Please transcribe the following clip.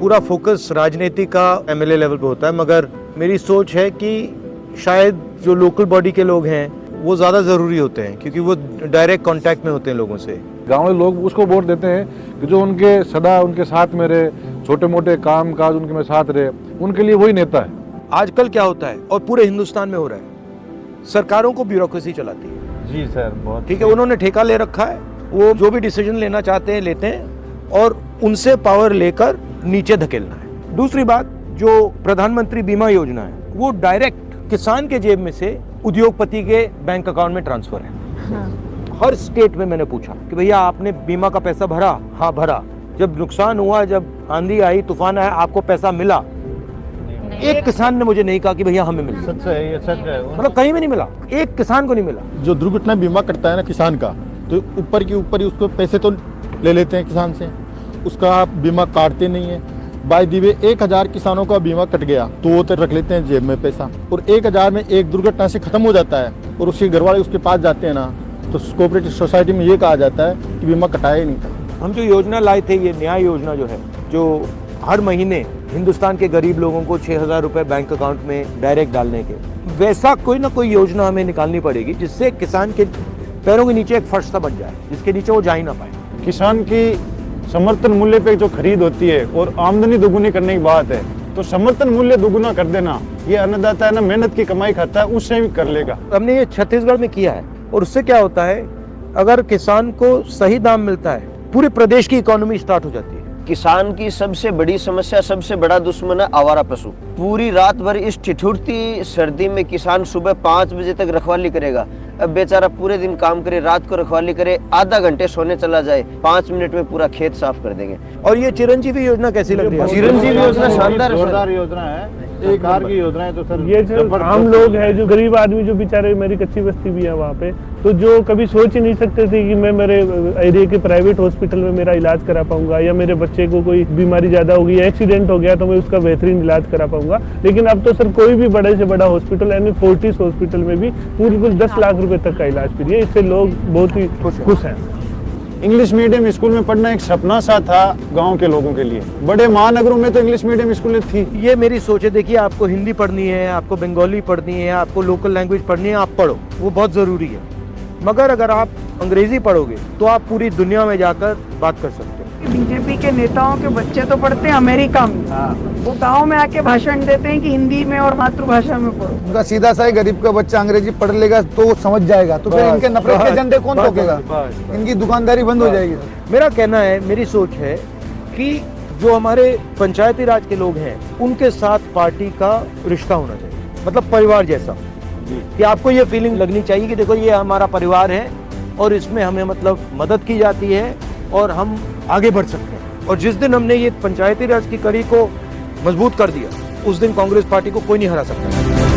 पूरा फोकस राजनीति का एमएलए लेवल पे होता है, मगर मेरी सोच है कि शायद जो लोकल बॉडी के लोग हैं वो ज़्यादा ज़रूरी होते हैं, क्योंकि वो डायरेक्ट कांटेक्ट में होते हैं लोगों से। गाँव में लोग उसको वोट देते हैं कि जो उनके सदा उनके साथ में रहे, छोटे मोटे काम काज उनके में साथ रहे, उनके लिए वही नेता है। आजकल क्या होता है और पूरे हिंदुस्तान में हो रहा है, सरकारों को ब्यूरोक्रेसी चलाती है। जी सर, बहुत ठीक है, उन्होंने ठेका ले रखा है, वो जो भी डिसीजन लेना चाहते हैं लेते हैं और उनसे पावर लेकर नीचे धकेलना है। दूसरी बात, जो प्रधानमंत्री बीमा योजना है वो डायरेक्ट किसान के जेब में से उद्योगपति के बैंक अकाउंट में ट्रांसफर है। हर स्टेट में मैंने पूछा कि भैया आपने बीमा का पैसा भरा? हाँ भरा। जब नुकसान हुआ, जब आंधी आई, तूफान आया, आपको पैसा मिला? एक किसान ने मुझे नहीं कहा कि भैया हमें मिला। सच है, ये सच है। मतलब कहीं में नहीं मिला, एक किसान को नहीं मिला। जो दुर्घटना बीमा करता है ना किसान का, तो ऊपर की ऊपर ही उसको पैसे तो ले लेते हैं किसान से, उसका बीमा काटते नहीं है। बाय दी वे 1000 किसानों का बीमा कट गया तो वो तो रख लेते हैं जेब में पैसा, और 1000 में एक दुर्घटना से खत्म हो जाता है और उसके घर वाले उसके पास जाते हैं ना, तो कोऑपरेटिव सोसाइटी में ये कहा जाता है कि बीमा कटाया ही नहीं था। हम जो योजना लाए थे, ये न्याय योजना जो है, जो हर महीने हिंदुस्तान के गरीब लोगों को 6000 रुपए बैंक अकाउंट में डायरेक्ट डालने के, वैसा कोई ना कोई योजना हमें निकालनी पड़ेगी जिससे किसान के पैरों के नीचे एक फर्श सा बन जाए, जिसके नीचे वो जा ही ना पाए। किसान की समर्थन मूल्य पे जो खरीद होती है और आमदनी दोगुनी करने की बात है, तो समर्थन मूल्य दोगुना कर देना, ये अन्नदाता है ना, मेहनत की कमाई खाता है, उससे भी कर लेगा। हमने ये छत्तीसगढ़ में किया है और उससे क्या होता है, अगर किसान को सही दाम मिलता है, पूरे प्रदेश की इकोनॉमी स्टार्ट हो जाती है। किसान की सबसे बड़ी समस्या, सबसे बड़ा दुश्मन है आवारा पशु। पूरी रात भर इस ठिठुरती सर्दी में किसान सुबह 5 बजे तक रखवाली करेगा। अब बेचारा पूरे दिन काम करे, रात को रखवाली करे, आधा घंटे सोने चला जाए, 5 मिनट में पूरा खेत साफ कर देंगे। और ये चिरंजीवी योजना कैसी लग रही है? चिरंजीवी योजना शानदार जोरदार योजना है, एक कार की योजना है। तो सर ये जो आम लोग हैं, जो गरीब आदमी, जो बेचारे, मेरी कच्ची बस्ती भी है वहाँ पे, तो जो कभी सोच ही नहीं सकते थे कि मैं मेरे एरिया के प्राइवेट हॉस्पिटल में मेरा इलाज करा पाऊंगा, या मेरे बच्चे को कोई बीमारी ज्यादा हो गई, एक्सीडेंट हो गया तो मैं उसका बेहतरीन इलाज करा पाऊंगा। लेकिन अब तो सर कोई भी बड़े से बड़ा हॉस्पिटल, यानी फोर्टिस हॉस्पिटल में भी पूरी कुल 10 लाख रुपए तक का इलाज फ्री है। इससे लोग बहुत ही खुश हैं। इंग्लिश मीडियम स्कूल में पढ़ना एक सपना सा था गांव के लोगों के लिए। बड़े महानगरों में तो इंग्लिश मीडियम स्कूलें थी। ये मेरी सोच है। देखिए, आपको हिंदी पढ़नी है, आपको बंगाली पढ़नी है, आपको लोकल लैंग्वेज पढ़नी है, आप पढ़ो, वो बहुत जरूरी है। मगर अगर आप अंग्रेजी पढ़ोगे तो आप पूरी दुनिया में जाकर बात कर सकते हो। बीजेपी के नेताओं के बच्चे तो पढ़ते हैं अमेरिका में, वो गांव में आके भाषण देते हैं कि हिंदी में और मातृभाषा में पढ़ो। उनका सीधा सा ही गरीब का बच्चा अंग्रेजी पढ़ लेगा तो वो समझ जाएगा, तो फिर इनके नफरत के झंडे कौन ठोकेगा? इनकी दुकानदारी बंद हो जाएगी। मेरा कहना है, मेरी सोच है कि जो हमारे पंचायती राज के लोग हैं उनके साथ पार्टी का रिश्ता होना चाहिए, मतलब परिवार जैसा, कि आपको ये फीलिंग लगनी चाहिए कि देखो ये हमारा परिवार है और इसमें हमें मतलब मदद की जाती है और हम आगे बढ़ सकते हैं। और जिस दिन हमने ये पंचायती राज की कड़ी को मजबूत कर दिया, उस दिन कांग्रेस पार्टी को कोई नहीं हरा सकता।